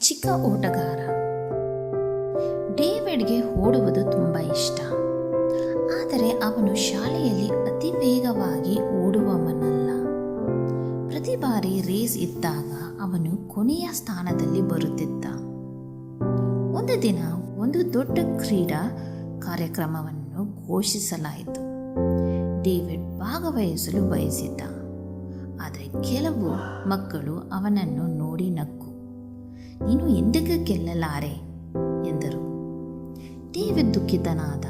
ಚಿಕ್ಕ ಓಟಗಾರ. ಡೇವಿಡ್ಗೆ ಓಡುವುದು ತುಂಬ ಇಷ್ಟ. ಆದರೆ ಅವನು ಶಾಲೆಯಲ್ಲಿ ಅತಿ ವೇಗವಾಗಿ ಓಡುವವನಲ್ಲ. ಪ್ರತಿ ಬಾರಿ ರೇಸ್ ಇದ್ದಾಗ ಅವನು ಕೊನೆಯ ಸ್ಥಾನದಲ್ಲಿ ಬರುತ್ತಿದ್ದ. ಒಂದು ದಿನ ಒಂದು ದೊಡ್ಡ ಕ್ರೀಡಾ ಕಾರ್ಯಕ್ರಮವನ್ನು ಘೋಷಿಸಲಾಯಿತು. ಡೇವಿಡ್ ಭಾಗವಹಿಸಲು ಬಯಸಿದ್ದ. ಆದರೆ ಕೆಲವು ಮಕ್ಕಳು ಅವನನ್ನು ನೋಡಿ ನಕ್ಕು. ನೀನು ಎಂದಿಗೂ ಗೆಲ್ಲಲಾರೆ ಎಂದರು. ಡೇವಿಡ್ ದುಃಖಿತನಾದ.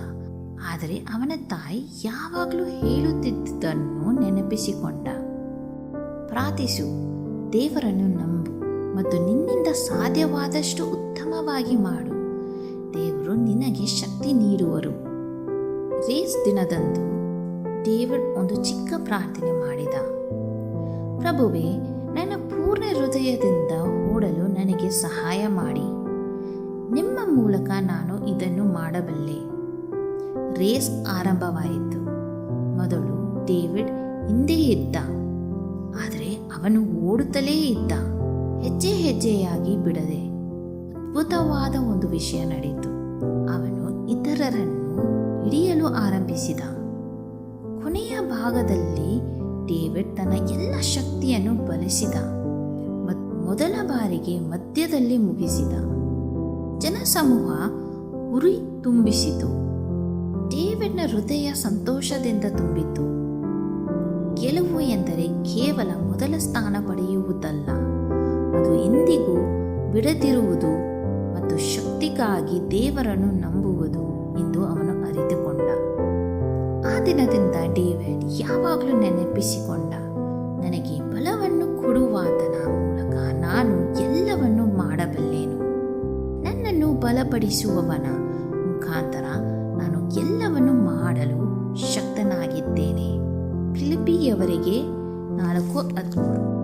ಆದರೆ ಅವನ ತಾಯಿ ಯಾವಾಗಲೂ ಹೇಳುತ್ತಿದ್ದುದನ್ನು ನೆನಪಿಸಿಕೊಂಡ. ಪ್ರಾರ್ಥಿಸು, ದೇವರನ್ನು ನಂಬು ಮತ್ತು ನಿನ್ನಿಂದ ಸಾಧ್ಯವಾದಷ್ಟು ಉತ್ತಮವಾಗಿ ಮಾಡು. ದೇವರು ನಿನಗೆ ಶಕ್ತಿ ನೀಡುವರು. ರೇಸ್ ದಿನದಂದು ಡೇವಿಡ್ ಒಂದು ಚಿಕ್ಕ ಪ್ರಾರ್ಥನೆ ಮಾಡಿದ. ಪ್ರಭುವೇ, ನನ್ನ ಪೂರ್ಣ ಹೃದಯದಿಂದ ಓಡಲು ನನಗೆ ಸಹಾಯ ಮಾಡಿ. ನಿಮ್ಮ ಮೂಲಕ ನಾನು ಇದನ್ನು ಮಾಡಬಲ್ಲೆ. ರೇಸ್ ಆರಂಭವಾಯಿತು. ಮೊದಲು ಡೇವಿಡ್ ಹಿಂದೆ ಇದ್ದ. ಆದರೆ ಅವನು ಓಡುತ್ತಲೇ ಇದ್ದ, ಹೆಜ್ಜೆ ಹೆಜ್ಜೆಯಾಗಿ ಬಿಡದೆ. ಅದ್ಭುತವಾದ ಒಂದು ವಿಷಯ ನಡೆಯಿತು. ಅವನು ಇತರರನ್ನು ಹಿಡಿಯಲು ಆರಂಭಿಸಿದ. ಕೊನೆಯ ಭಾಗದಲ್ಲಿ ಡೇವಿಡ್ ತನ್ನ ಎಲ್ಲ ಶಕ್ತಿಯನ್ನು ಬಳಸಿದ. ಮೊದಲ ಬಾರಿಗೆ ಮಧ್ಯದಲ್ಲಿ ಮುಗಿಸಿದ. ಜನಸಮೂಹ ಉರಿ ತುಂಬಿಸಿತು. ಡೇವಿಡ್ನ ಹೃದಯ ಸಂತೋಷದಿಂದ ತುಂಬಿತು. ಗೆಲುವು ಎಂದರೆ ಕೇವಲ ಮೊದಲ ಸ್ಥಾನ ಪಡೆಯುವುದಲ್ಲ, ಅದು ಎಂದಿಗೂ ಬಿಡದಿರುವುದು ಮತ್ತು ಶಕ್ತಿಗಾಗಿ ದೇವರನ್ನು ನಂಬುವುದು ಎಂದು ಅವನು ಅರಿತುಕೊಂಡ. ಆ ದಿನದಿಂದ ಡೇವಿಡ್ ಯಾವಾಗಲೂ ನೆನಪಿಸಿಕೊಂಡ, ನನಗೆ ಬಲವನ್ನು ಕೊಡುವಾತನ ಮೂಲಕ ನಾನು ಎಲ್ಲವನ್ನೂ ಮಾಡಬಲ್ಲೆನು. ನನ್ನನ್ನು ಬಲಪಡಿಸುವವನ ಮುಖಾಂತರ ನಾನು ಎಲ್ಲವನ್ನೂ ಮಾಡಲು ಶಕ್ತನಾಗಿದ್ದೇನೆ. ಫಿಲಿಪ್ಪಿಯವರಿಗೆ 4:13.